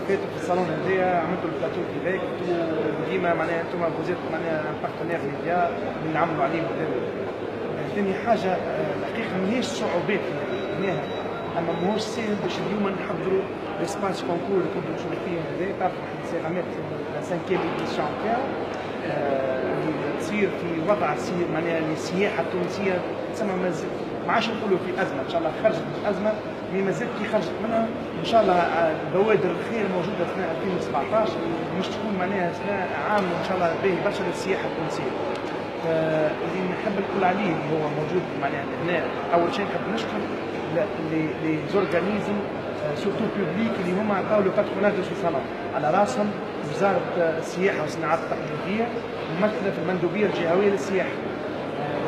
فاتوا في الصالون هذايا عملتوا البلاتو كيفاك وديما معناها انتم فوزيت معناها بارتنير ميديا اللي نعملوا عليه ثاني حاجه الحقيقه ماهيش صعوبات معناها اما ماهوش ساهل باش اليوم نحضروا ليسباس كونكور اللي كنتوا تشوفوا فيه هذا تعرف سيراميك لا 5 ايديسيون تاعو اللي تصير في وضع معناها السياحه التونسيه تسمى ما عادش نقولوا في ازمه ان شاء الله خرجت من الازمه مي مازالت كي خرجت منها ان شاء الله بوادر الخير موجوده سنه 2017 مش تكون معناها سنه عام ان شاء الله باهي برشا للسياحه التونسيه. اللي نحب نقول عليه اللي هو موجود معناها هنا اول شيء نحب نشكر لي زورغانيزم سورتو بوبليك اللي هما عطاو لو باتروناج دو سو صالون على راسهم وزاره السياحه والصناعات التقليديه ممثله في المندوبيه الجهويه للسياحه.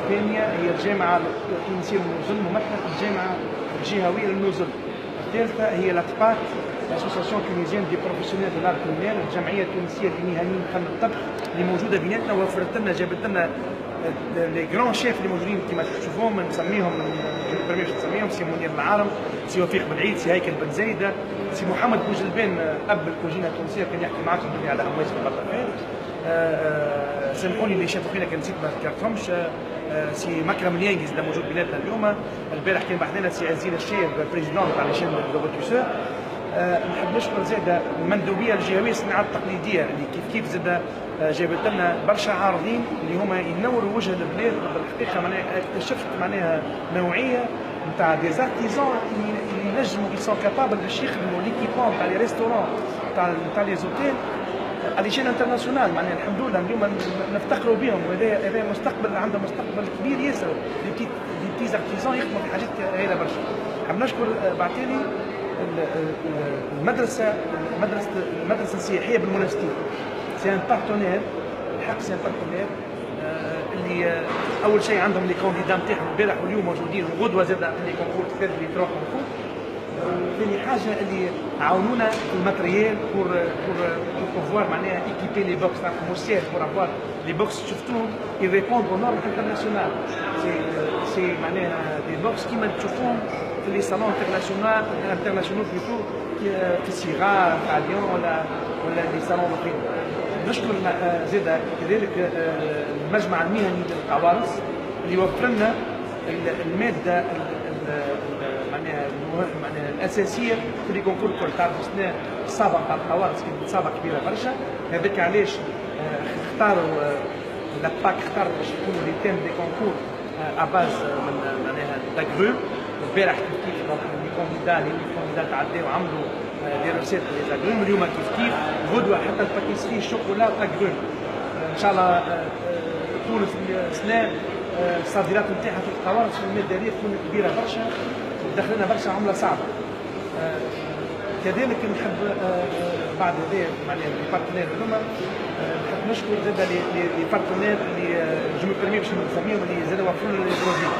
الثانيه هي الجامعه التونسيه للنزل ممثله في الجامعه الجهويه للنزل. الثالثه هي لاتباك لاسوسياسيون تونيزيان دي بروفيسيونيل دو لار كولينير الجمعيه التونسيه للمهنيين فن الطبخ اللي موجوده بيناتنا وفرت لنا جابت لنا لي جران شيف اللي موجودين كما تشوفوهم نسميهم برميش نسميهم سي منير العارم سي وفيق بن عيد سي هيكل بن زايده سي محمد بوجلبان اب الكوجينه التونسيه كان يحكي معكم على امواج البرلمان. سامحوني اللي شافوا فينا كان نسيت ما ذكرتهمش. سي مكرم اليانجز اللي موجود بيناتنا اليوم. البارح كان بعثنا سي عزيز الشير بريزيدون تاع لي شين دو روتيسور. نحب نشكر زاد المندوبيه الجهويه للصناعات التقليديه اللي كيف زاد جابت لنا برشا عارضين اللي هما ينوروا وجه البلاد. بالحقيقه معناها اكتشفت معناها نوعيه نتاع دي زارتيزون اللي ينجموا يسون كابابل باش يخدموا ليكيبون تاع لي ريستورون تاع لي زوتيل على انترناسيونال. معناها الحمد لله اليوم نفتخروا بهم وهذا مستقبل عنده مستقبل كبير ياسر لي بتي زارتيزون يخدموا في حاجات هايله برشا. حاب نشكر بعتالي المدرسه السياحيه بالمنستير سي ان بارتنير الحق سي ان بارتنير اللي اول شيء عندهم لي كونديدا نتاعهم البارح واليوم موجودين وغدوه زاد لي كونكور ثلاث لي تروح كونكور. ثاني حاجه اللي عاونونا في الماتريال بور بوفوار معناها ايكيبي لي بوكس تاع موسير بور افوار لي بوكس شفتوهم يريبوند او نورم انترناسيونال. سي معناها دي بوكس كيما تشوفوهم في لي صالون انترناسيونال بلوتو في الصغار تاع ليون ولا لي صالون اخرين. نشكر زاد كذلك المجمع المهني للقوارص اللي وفر لنا الماده معناها الاساسيه في لي كونكور الكل. تعرفوا السنه السابقه تاع القوارص كانت سابقه كبيره برشا. هذاك علاش اختاروا لاباك اختار باش يكونوا لي تيم دي كونكور اباز معناها تاغرو. البارح كيف لي كونديدا تعداو وعملوا دي روسيت لي تاغرو. اليوم كيف غدوه حتى الباتيسري الشوكولا تاغرو. ان شاء الله طول السنه الصادرات نتاعها في القوارص في المداريه تكون كبيره برشا ودخلنا برشا عمله صعبه. كذلك نحب بعد هذا معناها لي بارتنير هذوما نحب نشكر زاد لي بارتنير اللي جو مي بيرمي باش نسميهم اللي زاد وفروا لنا لي برودوي.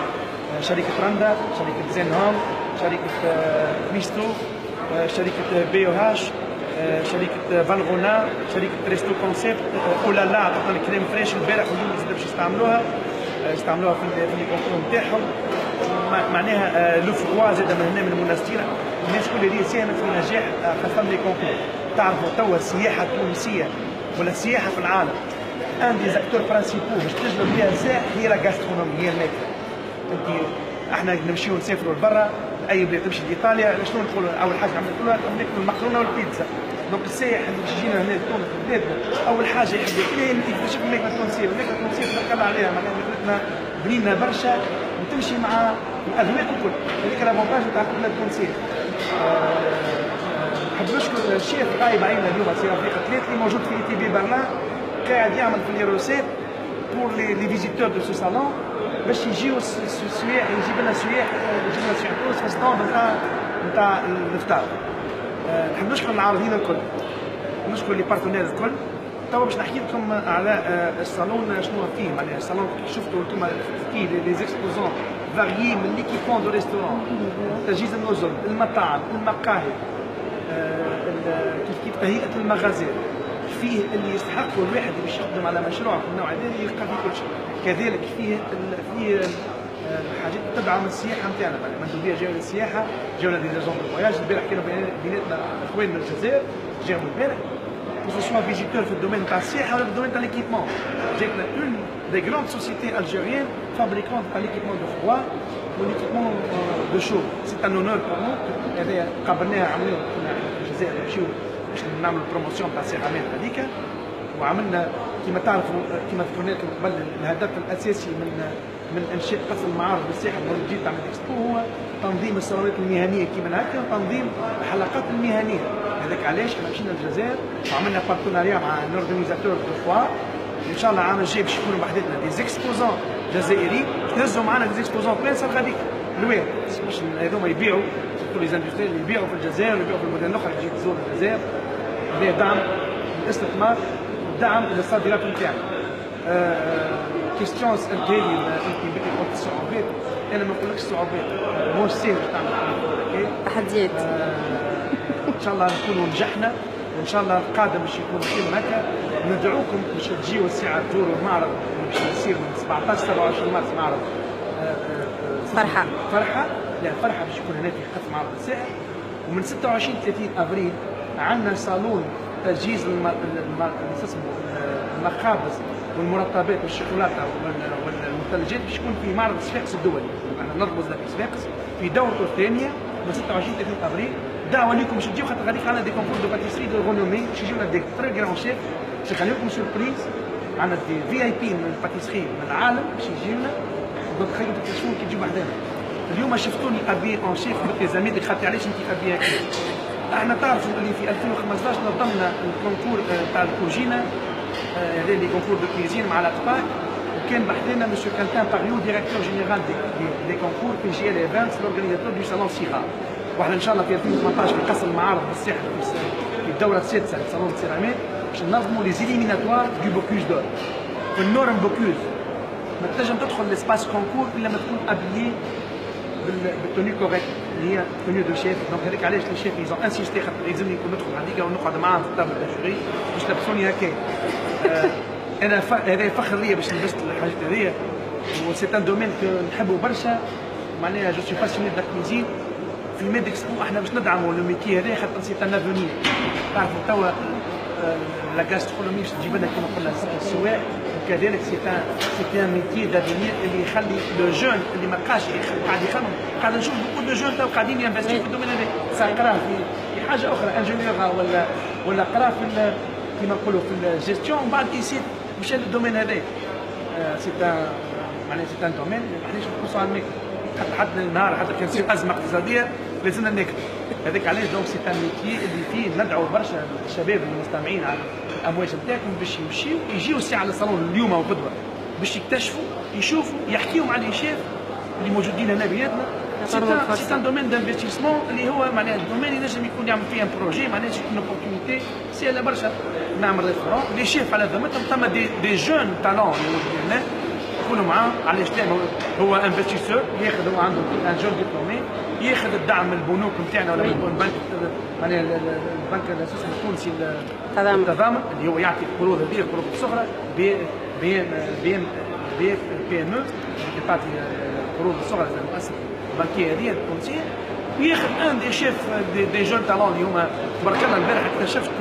شركه رندا، شركه زين هوم، شركه ميستو، شركه بي او هاش، شركه فالغونا، شركه ريستو كونسيبت اولالا عطاتنا الكريم فريش البارح واليوم زاد باش يستعملوها في الكونكور نتاعهم. معناها لو فروا زاد من هنا من المنستير الناس كل اللي ساهمت في نجاح خاصه لي كونكور. تعرفوا توا السياحه التونسيه ولا السياحه في العالم ان دي زاكتور برانسيبو باش تجلب بها السائح هي لا غاسترونومي هي الماكله. انت احنا نمشيو نسافروا لبرا اي بلاد تمشي لايطاليا شنو نقولوا اول حاجه نقولوا ناكلوا المكرونه والبيتزا. دونك السائح اللي باش يجينا هنا لتونس في بلادنا اول حاجه يحب ياكل يكتشف الماكله التونسيه والماكله التونسيه تدخل عليها معناها ماكلتنا بنينه برشا وتمشي مع الاذواق الكل. هذيك الافونتاج تاع الماكله التونسيه. نحب نشكر الشيف غايب علينا اليوم سي رفيق ثلاث اللي موجود في اي تي بي برلين قاعد يعمل في لي روسيت بور لي فيزيتور دو سو صالون باش يجيو السياح يجيب لنا سياح تونس في الستاند نتاع الافطار. نحب نشكر العارضين الكل نشكر لي بارتنير الكل. توا باش نحكي لكم على الصالون شنو فيه. معناها الصالون شفتوا انتم فيه لي زيكسبوزون فاريي من ليكيبون دو ريستورون تجهيز النزل المطاعم المقاهي كيف تهيئه المغازل. فيه اللي يستحقوا الواحد باش يخدم على مشروع في النوع هذا يلقى فيه كل شيء. كذلك فيه حاجات تدعم السياحه نتاعنا. مندوبيه جوله السياحه جوله دي زون فواياج. البارح كانوا بيناتنا اخوان من الجزائر جاو البارح que ce soit visiteur في الدومين تاع السياحه ولا في الدومين تاع ليكيبمون. جاتنا اون دي جراند سوسيتي الجيريان فابريكون تاع ليكيبمون دو فوا وليكيبمون دو شو. سي ان اونور بور نو. هذايا قابلناها عملوا في الجزائر نمشيو باش نعملوا بروموسيون تاع السيراميك هذيك، وعملنا كما تعرفوا كما ذكرنا لكم قبل الهدف الاساسي من انشاء قصر المعارض بالساحه الجديد تاع الاكسبو هو تنظيم الصالونات المهنيه كيما هكا وتنظيم الحلقات المهنيه. هذاك علاش احنا مشينا للجزائر وعملنا بارتناريا مع اورغانيزاتور دو فوا. ان شاء الله العام الجاي باش يكونوا بحداتنا دي زيكسبوزون جزائري يهزوا معنا دي زيكسبوزون بلانس غاديك الوين باش هذوما يبيعوا سورتو لي زاندستريال يبيعوا في الجزائر ويبيعوا في المدن الاخرى تجي تزور الجزائر. هذا دعم الاستثمار ودعم للصادرات نتاعنا. كيستيون سالتها لي انت قلت الصعوبات، انا ما نقولكش الصعوبات موش سهل تعمل تحديات. ان شاء الله نكونوا نجحنا وان شاء الله القادم باش يكون كيما هكا. ندعوكم باش تجيو الساعه تزوروا المعرض باش يصير من 17 27 مارس معرض فرحه. لا فرحه باش يكون هنا في قسم معرض الساحل. ومن 26 30 افريل عندنا صالون تجهيز المخابز والمرطبات والشوكولاته والمثلجات باش يكون في معرض صفاقس الدولي. احنا نرمز في صفاقس في دورته الثانيه من 26 30 افريل. دعوه لكم باش تجيو خاطر غادي عندنا دي كونكور دو باتيسري دو غونومي باش يجيونا دي تري جران شيف باش نخليوكم سوربريز. عندنا دي في اي بي من الباتيسري من العالم باش يجيونا دونك خليكم تكتشفوا كي تجيو بحدنا. اليوم شفتوني ابي اون شيف قلت لي زميلي خاطر علاش انت ابي هكا. احنا تعرفوا اللي في 2015 نظمنا الكونكور تاع الكوجينه هذا لي كونكور دو كوزين مع الاتباك، وكان بحثنا مسيو كالتان باريو ديريكتور جينيرال دي كونكور في جي ال ايفنتس لورغانيزاتور دو صالون سيغا. واحنا ان شاء الله في 2018 في قصر المعارض بالساحل في الدوره السادسه لصالون السيراميك باش ننظموا لي زيليميناتوار دو بوكوز دور. في النورم بوكوز ما تنجم تدخل لسباس كونكور الا ما تكون ابيي بالتوني كوريكت اللي هي توني دو شيف. دونك هذاك علاش لي شيف يزون انسيستي خاطر يلزمني نكون ندخل هذيك ونقعد معاهم في الطابل الجوري باش لبسوني هكا. انا هذا فخر ليا باش لبست الحاجات هذيا، وسي ان دومين نحبه برشا. معناها جو سي باسيوني دو كوزين. في ميد اكسبو احنا باش ندعموا لو ميتي هذا خاطر سي ان افونير. تعرفوا توا لا غاسترونومي باش تجيب لنا كما قلنا السواق، وكذلك سي ان ميتي دافونير اللي يخلي لو جون اللي ما بقاش قاعد يخمم. قاعد نشوف بوكو دو جون توا قاعدين ينفستيو في الدومين هذا، سواء قراه في حاجه اخرى انجينيور ولا قراه في كما نقولوا في الجيستيون ومن بعد يصير مشى للدومين هذا. سي معناها سي ان دومين مانيش نقصوا على الميك حتى النهار حتى كان يصير ازمه اقتصاديه لازمنا ناكل. هذاك علاش دونك سي ان ميتي اللي فيه ندعو برشا الشباب المستمعين على الامواج نتاعكم باش يمشيو يجيو الساعه للصالون اليوم او غدوه باش يكتشفوا يشوفوا يحكيوا مع لي شيف اللي موجودين هنا بيناتنا. سي ان دومين دانفستيسمون اللي هو معناها الدومين ينجم يكون يعمل فيه ان بروجي معناها سي اون اوبورتونيتي سي برشا نعمل ريستورون لي شيف على ذمتهم. ثم دي جون تالون اللي موجودين هنا يكونوا معاه. علاش لا هو انفستيسور ياخذ هو عنده ان جون ديبلومي ياخذ الدعم من البنوك نتاعنا ولا من البنك معناها البنك الاساسي التونسي التضامن اللي هو يعطي قروض كبيره قروض صغرى بي ام او اللي تعطي قروض صغرى للمؤسسه البنكيه هذه التونسيه. وياخذ ان دي شيف دي جون تالون اللي هما تبارك الله. البارح اكتشفت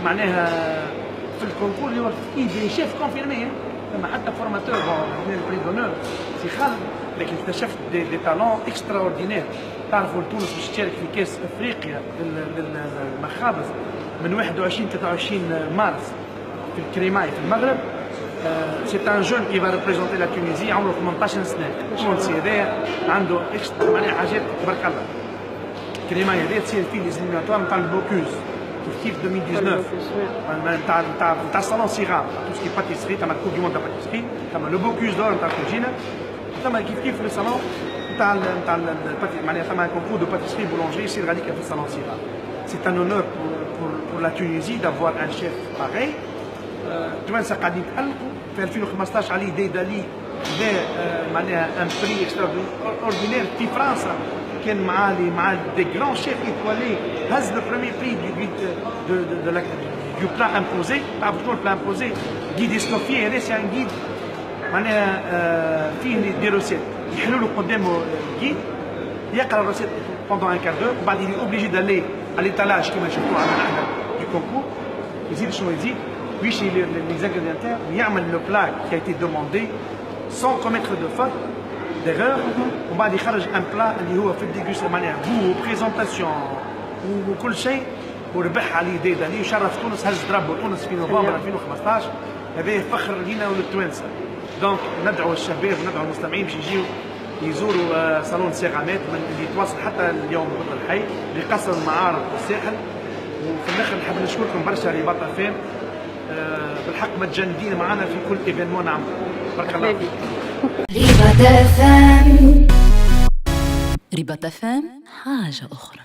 معناها في الكونكور اللي هو في دي شيف كونفيرمي ثم حتى فورماتور البري دونور سي خالد، لكن اكتشفت دي تالون اكسترا اوردينير. تعرفوا تونس باش تشارك في كاس افريقيا للمخابز من 21 23 مارس في الكريماي في المغرب. سي ان جون كي فا ريبريزونتي لا تونيزي عمره 18 سنه. التونسي هذايا عنده معناها حاجات تبارك الله. الكريماي هذايا تصير فيه لي زيليميناتوار نتاع البوكوز كيف 2019 نتاع الصالون سيغا تو سكي باتيسري تاع الكوب دو موند تاع باتيسري ثم لو بوكوز دور نتاع الكوجينه ثم كيف لو صالون نتاع معناها ثم كونكور دو باتيسري بولونجري يصير غاديك في الصالون سيغا. سي ان اونور pour la Tunisie d'avoir un chef pareil. توانسه قاعدين يتألقوا في 2015 علي ديدالي دا معناها ان بري اكسترا اوردينير في فرنسا كان مع دي جران شيف ايطوالي هز لو بريمي بري دو بلا امبوزي. تعرفوا شنو البلا امبوزي؟ جيد اسكوفي هذا سي ان جيد معناها فيه دي روسيت يحلوا له قدامه الجيد يقرا الروسيت بوندون ان كار دور وبعد يلي اوبليجي دالي على l'étalage كما شفتوا عندنا احنا du الكونكور يزيد شنو يزيد ويشري لي زانغريديون ويعمل لو بلا كي ايتي دوموندي سون كوميتر دو فوت ديغور ومن بعد يخرج ان بلا اللي هو في الديغوست معناها بو بريزونطاسيون وكل شيء وربح عليه ديداني وشرف تونس هز درابو تونس في نوفمبر 2015 هذا فخر لينا وللتوانسه. دونك ندعو الشباب وندعو المستمعين باش يجيو يزوروا صالون سيغامات اللي يتواصل حتى اليوم بدر الحي لقصر المعارض والساحل. وفي الاخر نحب نشكركم برشا رباط فام بالحق متجندين معنا في كل ايفينمون نعمل. بارك الله فيك. رباط فام، رباط فام حاجة أخرى.